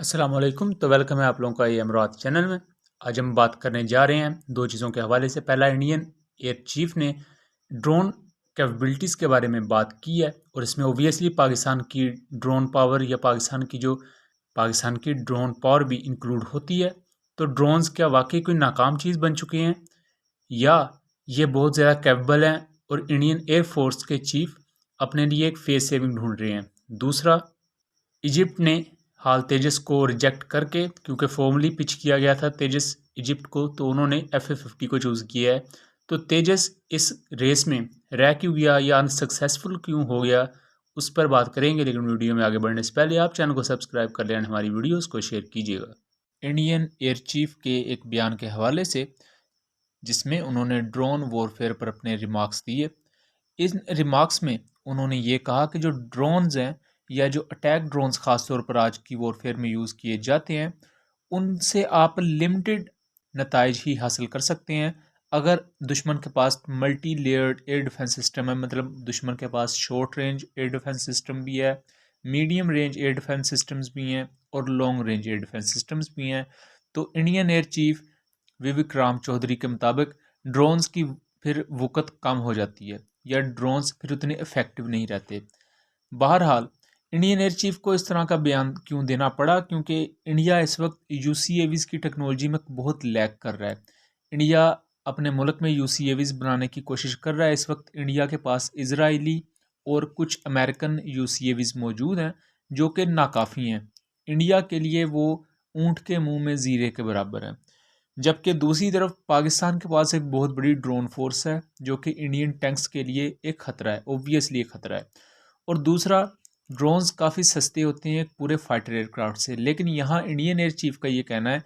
अस्सलाम वालेकुम। तो वेलकम है आप लोगों का ये अमरात चैनल में। आज हम बात करने जा रहे हैं दो चीज़ों के हवाले से। पहला, इंडियन एयर चीफ ने ड्रोन कैपेबिलिटीज़ के बारे में बात की है और इसमें ओबियसली पाकिस्तान की ड्रोन पावर या पाकिस्तान की ड्रोन पावर भी इंक्लूड होती है। तो ड्रोन्स क्या वाकई कोई नाकाम चीज़ बन चुके हैं या ये बहुत ज़्यादा कैपेबल हैं और इंडियन एयर फोर्स के चीफ अपने लिए एक फेस सेविंग ढूंढ रहे हैं। दूसरा, इजिप्ट ने हाल तेजस को रिजेक्ट करके, क्योंकि फॉर्मली पिच किया गया था तेजस इजिप्ट को, तो उन्होंने FA-50 को चूज़ किया है। तो तेजस इस रेस में रह क्यों गया या अनसक्सेसफुल क्यों हो गया, उस पर बात करेंगे। लेकिन वीडियो में आगे बढ़ने से पहले आप चैनल को सब्सक्राइब कर लें, हमारी वीडियोस को शेयर कीजिएगा। इंडियन एयर चीफ के एक बयान के हवाले से, जिसमें उन्होंने ड्रोन वॉरफेयर पर अपने रिमार्क्स दिए। इन रिमार्क्स में उन्होंने ये कहा कि जो ड्रोन्स हैं या जो अटैक ड्रोन्स ख़ास तौर पर आज की वॉरफेयर में यूज़ किए जाते हैं, उनसे आप लिमिटेड नताइज ही हासिल कर सकते हैं। अगर दुश्मन के पास multi layered air defence system है, मतलब दुश्मन के पास short range air defence system भी है, medium range air defence systems भी हैं और long range air defence systems भी हैं, तो Indian air chief Vivek Ram Chaudhari के मुताबिक ड्रोन्स की फिर वक़्त कम हो जाती है या ड्रोन्स फिर उतने इफ़ेक्टिव नहीं रहते। बहरहाल, इंडियन एयर चीफ को इस तरह का बयान क्यों देना पड़ा? क्योंकि इंडिया इस वक्त UCAVs की टेक्नोलॉजी में बहुत लैग कर रहा है। इंडिया अपने मुल्क में UCAVs बनाने की कोशिश कर रहा है। इस वक्त इंडिया के पास इजरायली और कुछ अमेरिकन UCAVs मौजूद हैं जो कि नाकाफ़ी हैं। इंडिया के लिए वो ऊँट के मुंह में ज़ीरे के बराबर है। जबकि दूसरी तरफ पाकिस्तान के पास एक बहुत बड़ी ड्रोन फोर्स है जो कि इंडियन टैंक्स के लिए एक ख़तरा है, ओब्वियसली एक ख़तरा है। और दूसरा, ड्रोन्स काफ़ी सस्ते होते हैं पूरे फाइटर एयरक्राफ्ट से। लेकिन यहाँ इंडियन एयर चीफ का ये कहना है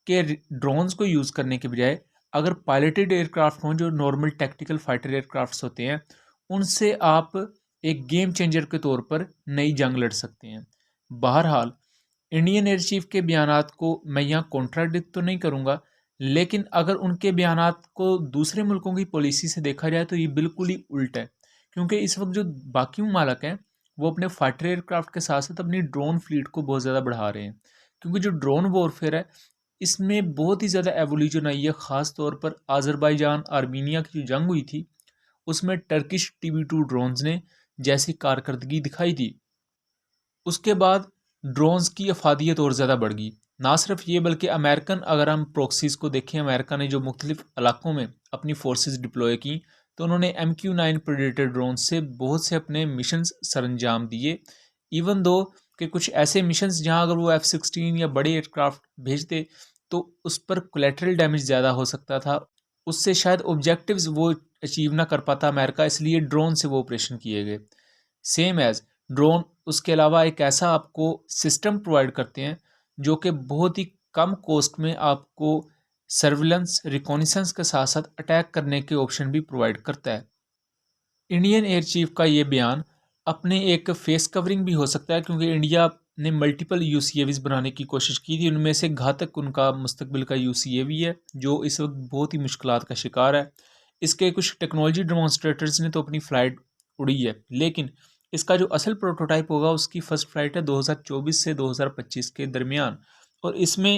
कि ड्रोन्स को यूज़ करने के बजाय अगर पायलटेड एयरक्राफ्ट हों, जो नॉर्मल टैक्टिकल फाइटर एयरक्राफ्ट्स होते हैं, उनसे आप एक गेम चेंजर के तौर पर नई जंग लड़ सकते हैं। बहरहाल, इंडियन एयर चीफ के बयानात को मैं यहाँ कॉन्ट्राडिक्ट तो नहीं करूँगा, लेकिन अगर उनके बयानात को दूसरे मुल्कों की पॉलिसी से देखा जाए तो ये बिल्कुल ही उल्टा है। क्योंकि इस वक्त जो बाकी ममालिक हैं वो अपने फाइटर एयरक्राफ्ट के साथ साथ अपनी ड्रोन फ्लीट को बहुत ज़्यादा बढ़ा रहे हैं। क्योंकि जो ड्रोन वॉरफेयर है, इसमें बहुत ही ज़्यादा एवोल्यूशन आई है। ख़ास तौर पर आज़रबाईजान आर्मीनिया की जो जंग हुई थी, उसमें टर्किश TB2 ड्रोन्स ने जैसी कारकर्दगी दिखाई थी, उसके बाद ड्रोन्स की अफादियत और ज़्यादा बढ़ गई। ना सिर्फ ये, बल्कि अमेरिकन, अगर हम प्रॉक्सीज़ को देखें, अमेरिका ने जो मुख्तलिफ इलाकों में अपनी फोर्सेस डिप्लॉय की, तो उन्होंने MQ-9 प्रेडेटर ड्रोन से बहुत से अपने मिशंस सरंजाम दिए। इवन दो कि कुछ ऐसे मिशंस जहां अगर वो F-16 या बड़े एयरक्राफ्ट भेजते तो उस पर कोलेटरल डैमेज ज़्यादा हो सकता था, उससे शायद ऑब्जेक्टिव्स वो अचीव ना कर पाता अमेरिका, इसलिए ड्रोन से वो ऑपरेशन किए गए। सेम एज़ ड्रोन उसके अलावा एक ऐसा आपको सिस्टम प्रोवाइड करते हैं जो कि बहुत ही कम कॉस्ट में आपको सर्विलेंस रिकॉनिसेंस के साथ साथ अटैक करने के ऑप्शन भी प्रोवाइड करता है। इंडियन एयर चीफ का ये बयान अपने एक फेस कवरिंग भी हो सकता है, क्योंकि इंडिया ने मल्टीपल UCAVs बनाने की कोशिश की थी। उनमें से घातक उनका मुस्तकबिल का UCAV है जो इस वक्त बहुत ही मुश्किलात का शिकार है। इसके कुछ टेक्नोलॉजी डेमोन्स्ट्रेटर्स ने तो अपनी फ़्लाइट उड़ी है, लेकिन इसका जो असल प्रोटोटाइप होगा उसकी फ़र्स्ट फ्लाइट है 2024 से 2025 के दरमियान। और इसमें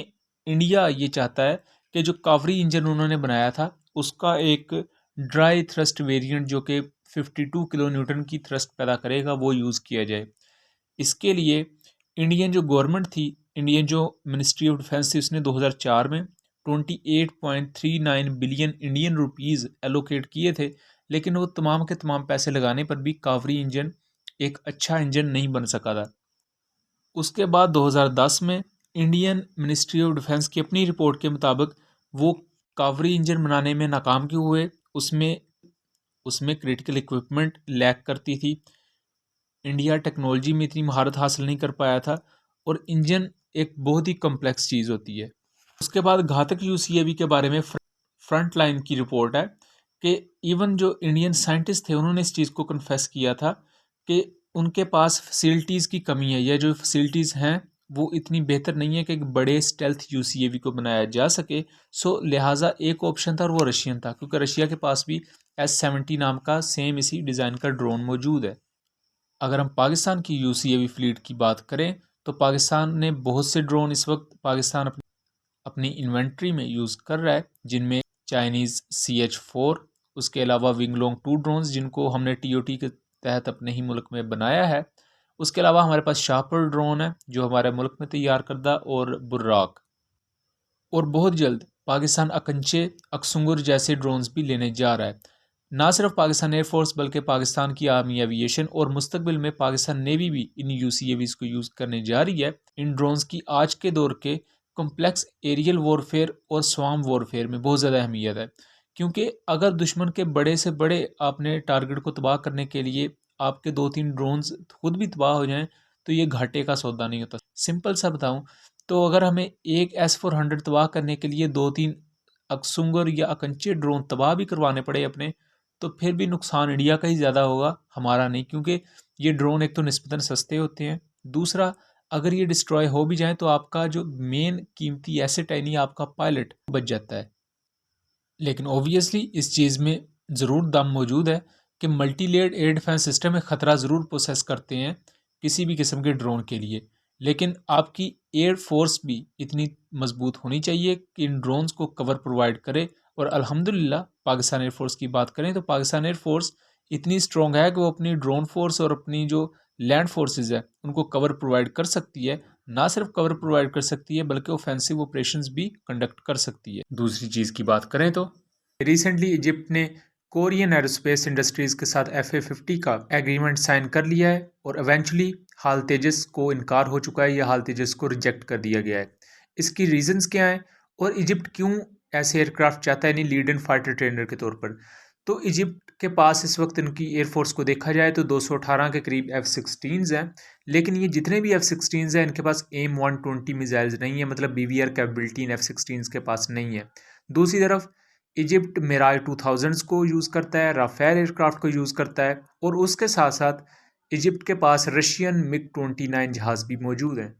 इंडिया ये चाहता है कि जो कावरी इंजन उन्होंने बनाया था उसका एक ड्राई थ्रस्ट वेरिएंट जो कि 52 किलो न्यूटन की थ्रस्ट पैदा करेगा वो यूज़ किया जाए। इसके लिए इंडियन जो गवर्नमेंट थी, इंडियन जो मिनिस्ट्री ऑफ डिफेंस थी, उसने 2004 में 28.39 बिलियन इंडियन रुपीज़ एलोकेट किए थे। लेकिन वो तमाम के तमाम पैसे लगाने पर भी कावरी इंजन एक अच्छा इंजन नहीं बन सका था। उसके बाद 2010 में इंडियन मिनिस्ट्री ऑफ डिफेंस की अपनी रिपोर्ट के मुताबिक वो कावरी इंजन बनाने में नाकाम क्यों हुए? उसमें क्रिटिकल इक्विपमेंट लैक करती थी, इंडिया टेक्नोलॉजी में इतनी महारत हासिल नहीं कर पाया था, और इंजन एक बहुत ही कम्प्लेक्स चीज़ होती है। उसके बाद घातक UCAV के बारे में फ्रंट लाइन की रिपोर्ट है कि इवन जो इंडियन साइंटिस्ट थे उन्होंने इस चीज़ को कन्फेस किया था कि उनके पास फैसिलिटीज़ की कमी है, या जो फैसिलिटीज़ हैं वो इतनी बेहतर नहीं है कि एक बड़े स्टेल्थ UCAV को बनाया जा सके। सो लिहाजा एक ऑप्शन था और वो रशियन था, क्योंकि रशिया के पास भी S-70 नाम का सेम इसी डिज़ाइन का ड्रोन मौजूद है। अगर हम पाकिस्तान की UCAV फ्लीट की बात करें तो पाकिस्तान ने बहुत से ड्रोन इस वक्त पाकिस्तान अपनी इन्वेंट्री में यूज़ कर रहा है, जिनमें चाइनीज़ CH-4, उसके अलावा विंगलोंग 2 ड्रोन्स जिनको हमने TOT के तहत अपने ही मुल्क में बनाया है। उसके अलावा हमारे पास शापर ड्रोन है जो हमारे मुल्क में तैयार करदा, और बुर्राक। और बहुत जल्द पाकिस्तान अकंचे अक्सुंगुर जैसे ड्रोन्स भी लेने जा रहा है। ना सिर्फ पाकिस्तान एयरफोर्स बल्कि पाकिस्तान की आर्मी एविएशन और मुस्तकबिल में पाकिस्तान नेवी भी इन UCAVs को यूज़ करने जा रही है। इन ड्रोन्स की आज के दौर के कॉम्प्लेक्स एरियल वॉरफेयर और स्वाम वॉरफेयर में बहुत ज़्यादा अहमियत है, क्योंकि अगर दुश्मन के बड़े से बड़े आपने टारगेट को तबाह करने के लिए आपके 2-3 ड्रोन्स खुद भी तबाह हो जाएं तो ये घाटे का सौदा नहीं होता। सिंपल सा बताऊं तो अगर हमें एक S-400 तबाह करने के लिए 2-3 अक्सुंगर या अकंचे ड्रोन तबाह भी करवाने पड़े अपने, तो फिर भी नुकसान इंडिया का ही ज़्यादा होगा, हमारा नहीं, क्योंकि ये ड्रोन एक तो निस्बतन सस्ते होते हैं, दूसरा अगर ये डिस्ट्रॉय हो भी जाए तो आपका जो मेन कीमती एसेट है नहीं, आपका पायलट बच जाता है। लेकिन ओबियसली इस चीज़ में ज़रूर दम मौजूद है कि multi layered air defence system में ख़तरा ज़रूर प्रोसेस करते हैं किसी भी किस्म के ड्रोन के लिए, लेकिन आपकी एयर फोर्स भी इतनी मजबूत होनी चाहिए कि इन ड्रोन्स को कवर प्रोवाइड करे। और अल्हम्दुलिल्लाह पाकिस्तान एयरफोर्स की बात करें तो पाकिस्तान एयरफोर्स इतनी स्ट्रॉन्ग है कि वो अपनी ड्रोन फोर्स और अपनी जो लैंड फोर्सेस है उनको कवर प्रोवाइड कर सकती है। ना सिर्फ कवर प्रोवाइड कर सकती है बल्कि ऑफेंसिव ऑपरेशंस भी कंडक्ट कर सकती है। दूसरी चीज़ की बात करें तो रिसेंटली इजिप्ट ने कोरियन एरोस्पेस इंडस्ट्रीज़ के साथ FA-50 का एग्रीमेंट साइन कर लिया है और इवेंचुअली हाल तेजस को इनकार हो चुका है या हाल तेजस को रिजेक्ट कर दिया गया है। इसकी रीजंस क्या हैं और इजिप्ट क्यों ऐसे एयरक्राफ्ट चाहता है नहीं लीड एंड फाइटर ट्रेनर के तौर पर। तो इजिप्ट के पास इस वक्त इनकी एयरफोर्स को देखा जाए तो 218 के करीब F-16s हैं, लेकिन ये जितने भी F-16s हैं इनके पास AIM-120 मिसाइल्स नहीं है, मतलब BVR कैपेबिलिटी इन F-16s के पास नहीं है। दूसरी तरफ इजिप्ट मिराज 2000s को यूज़ करता है, राफेल एयरक्राफ्ट को यूज़ करता है, और उसके साथ साथ इजिप्ट के पास रशियन MiG-29 जहाज़ भी मौजूद हैं।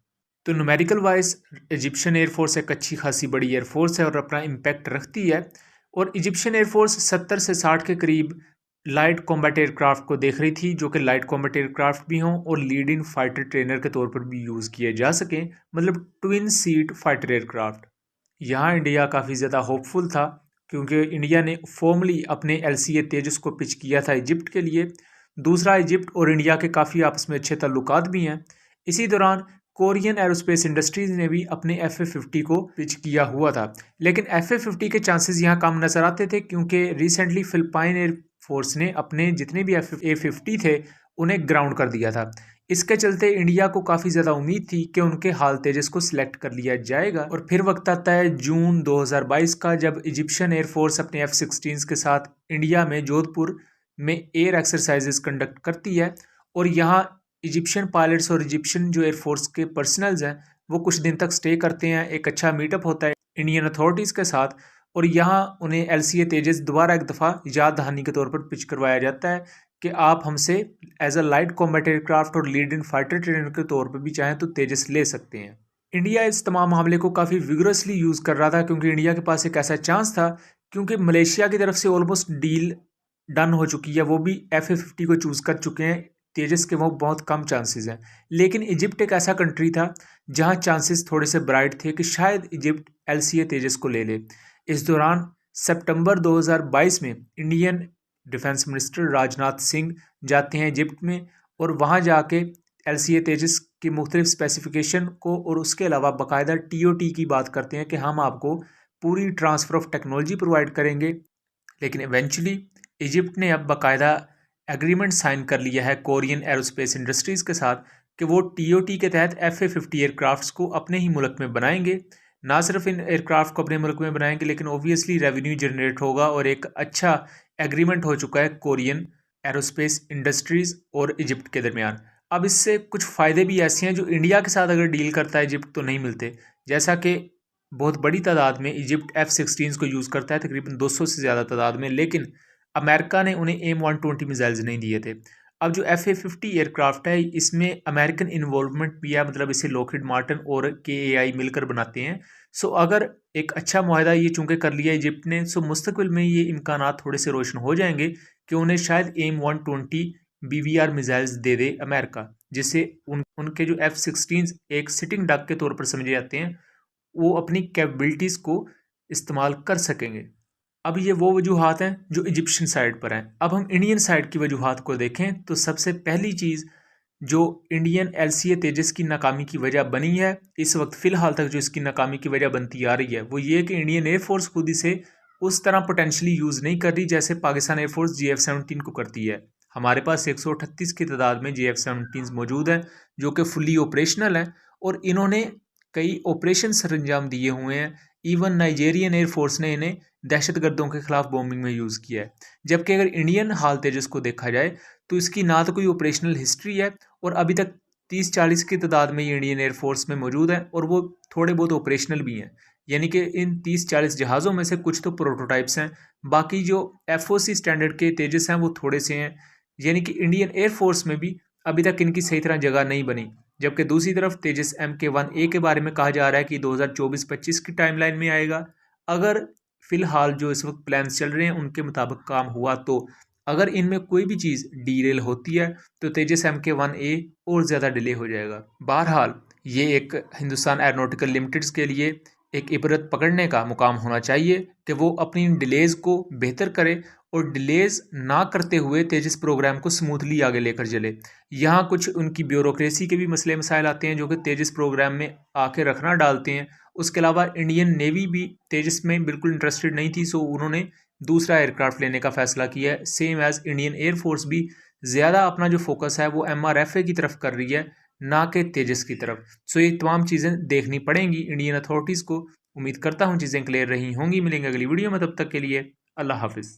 तो न्यूमेरिकल वाइज इजिप्शियन एयरफोर्स एक अच्छी खासी बड़ी एयरफोर्स है और अपना इम्पैक्ट रखती है। और इजिप्शियन एयरफोर्स 70 से 60 के करीब लाइट कॉम्बैट एयरक्राफ्ट को देख रही थी जो कि लाइट कॉम्बैट एयरक्राफ्ट भी हों और लीड इन फाइटर ट्रेनर के तौर पर भी यूज़ किए जा सकें, मतलब ट्विन सीट फाइटर एयरक्राफ्ट। यहाँ इंडिया काफ़ी ज़्यादा होपफुल था क्योंकि इंडिया ने फॉर्मली अपने LCA तेजस को पिच किया था इजिप्ट के लिए। दूसरा, इजिप्ट और इंडिया के काफ़ी आपस में अच्छे ताल्लुकात भी हैं। इसी दौरान कोरियन एरोस्पेस इंडस्ट्रीज़ ने भी अपने FA-50 को पिच किया हुआ था, लेकिन FA-50 के चांसेस यहाँ कम नज़र आते थे क्योंकि रिसेंटली फिलिपाइन एयरफोर्स ने अपने जितने भी FA-50 थे उन्हें ग्राउंड कर दिया था। इसके चलते इंडिया को काफ़ी ज़्यादा उम्मीद थी कि उनके हाल तेजस को सिलेक्ट कर लिया जाएगा। और फिर वक्त आता है जून 2022 का, जब इजिप्शियन एयरफोर्स अपने F-16s के साथ इंडिया में जोधपुर में एयर एक्सरसाइजेस कंडक्ट करती है। और यहाँ इजिप्शियन पायलट्स और इजिप्शियन जो एयरफोर्स के पर्सनल्स हैं वो कुछ दिन तक स्टे करते हैं। एक अच्छा मीटअप होता है इंडियन अथॉरिटीज़ के साथ और यहाँ उन्हें LCA तेजस दोबारा एक दफ़ा याद दहानी के तौर पर पिच करवाया जाता है कि आप हमसे as a light combat aircraft और लीड इन फाइटर ट्रेनर के तौर पर भी चाहें तो तेजस ले सकते हैं। इंडिया इस तमाम मामले को काफ़ी विगरसली यूज़ कर रहा था क्योंकि इंडिया के पास एक ऐसा चांस था, क्योंकि मलेशिया की तरफ से ऑलमोस्ट डील डन हो चुकी है, वो भी FA-50 को चूज़ कर चुके हैं, तेजस के वो बहुत कम चांसेस हैं। लेकिन इजिप्ट एक ऐसा कंट्री था जहां चांसेस थोड़े से ब्राइट थे कि शायद इजिप्ट LCA तेजस को ले ले। इस दौरान सितंबर 2022 में Indian defence minister Rajnath Singh जाते हैं इजिप्ट में और वहां जाके LCA तेजस की मुख्तलिफ स्पेसिफिकेशन को और उसके अलावा बाकायदा TOT की बात करते हैं कि हम आपको पूरी ट्रांसफ़र ऑफ टेक्नोलॉजी प्रोवाइड करेंगे। लेकिन इवेंचुअली इजिप्ट ने अब बाकायदा एग्रीमेंट साइन कर लिया है कोरियन एरोस्पेस इंडस्ट्रीज़ के साथ कि वो TOT के तहत FA-50 एयरक्राफ्ट्स को अपने ही मुल्क में बनाएंगे। ना सिर्फ इन एयरक्राफ्ट को अपने मुल्क में बनाएंगे लेकिन ओबियसली रेवेन्यू जनरेट होगा और एक अच्छा एग्रीमेंट हो चुका है कोरियन एरोस्पेस इंडस्ट्रीज़ और इजिप्ट के दरमियान। अब इससे कुछ फ़ायदे भी ऐसे हैं जो इंडिया के साथ अगर डील करता है इजिप्ट तो नहीं मिलते, जैसा कि बहुत बड़ी तादाद में इजिप्ट F-16 को यूज़ करता है, तकरीबन 200 से ज़्यादा तादाद में, लेकिन अमेरिका ने उन्हें AIM-120 मिसाइल्स नहीं दिए थे। अब जो FA-50 एयरक्राफ्ट है इसमें अमेरिकन इन्वॉल्वमेंट भी है, मतलब इसे लॉकहीड मार्टिन और KAI मिलकर बनाते हैं। सो अगर एक अच्छा मुआहदा ये चूँकि कर लिया इजिप्ट ने, सो मुस्तकबिल में ये इम्कानात थोड़े से रोशन हो जाएंगे कि उन्हें शायद AIM-120 BVR मिसाइल्स दे दे अमेरिका, जिससे उनके जो F-16 एक सिटिंग डक के तौर पर समझे जाते हैं, वो अपनी कैपेबिलिटीज़ को इस्तेमाल कर सकेंगे। अब ये वो वजूहात हैं जो इजिप्शियन साइड पर हैं। अब हम इंडियन साइड की वजूहात को देखें तो सबसे पहली चीज़ जो इंडियन LCA तेजस की नाकामी की वजह बनी है, इस वक्त फ़िलहाल तक जो इसकी नाकामी की वजह बनती आ रही है, वो ये कि इंडियन एयरफोर्स खुद इसे उस तरह पोटेंशली यूज़ नहीं कर रही जैसे पाकिस्तान एयरफोर्स JF-17 को करती है। हमारे पास 138 की तादाद में JF-17 मौजूद हैं जो कि फुली ऑपरेशनल हैं और इन्होंने कई ऑपरेशन सरंजाम दिए हुए हैं। इवन नाइजेरियन एयरफोर्स ने इन्हें दहशतगर्दों के खिलाफ बॉम्बिंग में यूज़ किया है। जबकि अगर इंडियन हाल तेजस को देखा जाए तो इसकी ना तो कोई ऑपरेशनल हिस्ट्री है और अभी तक 30-40 की तादाद में ये इंडियन एयरफोर्स में मौजूद है और वो थोड़े बहुत ऑपरेशनल भी हैं। यानी कि इन 30-40 जहाज़ों में से कुछ तो प्रोटोटाइप्स हैं, बाकी जो FOC स्टैंडर्ड के तेजस हैं वो थोड़े से हैं। यानी कि इंडियन एयरफोर्स में भी अभी तक इनकी सही तरह जगह नहीं बनी। जबकि दूसरी तरफ तेजस MK-1A के बारे में कहा जा रहा है कि 2024-25 की टाइमलाइन में आएगा। अगर फ़िलहाल जो इस वक्त प्लान्स चल रहे हैं उनके मुताबिक काम हुआ तो अगर इनमें कोई भी चीज़ डीरेल होती है तो तेजस MK-1A और ज़्यादा डिले हो जाएगा। बहरहाल ये एक हिंदुस्तान एयरोनॉटिकल लिमिटेड्स के लिए एक इबरत पकड़ने का मुकाम होना चाहिए कि वो अपनी डिलेज़ को बेहतर करे और डिलेज़ ना करते हुए तेजस प्रोग्राम को स्मूथली आगे लेकर चले। यहाँ कुछ उनकी ब्यूरोक्रेसी के भी मसले मसाइल आते हैं जो कि तेजस प्रोग्राम में आके रखना डालते हैं। उसके अलावा इंडियन नेवी भी तेजस में बिल्कुल इंटरेस्टेड नहीं थी, सो उन्होंने दूसरा एयरक्राफ्ट लेने का फैसला किया है। सेम एज़ इंडियन एयरफोर्स भी ज़्यादा अपना जो फोकस है वो MRFA की तरफ कर रही है, ना कि तेजस की तरफ। सो ये तमाम चीज़ें देखनी पड़ेंगी इंडियन अथॉरिटीज़ को। उम्मीद करता हूँ चीज़ें क्लियर रही होंगी। मिलेंगे अगली वीडियो में, तब तक के लिए अल्लाह हाफिज़।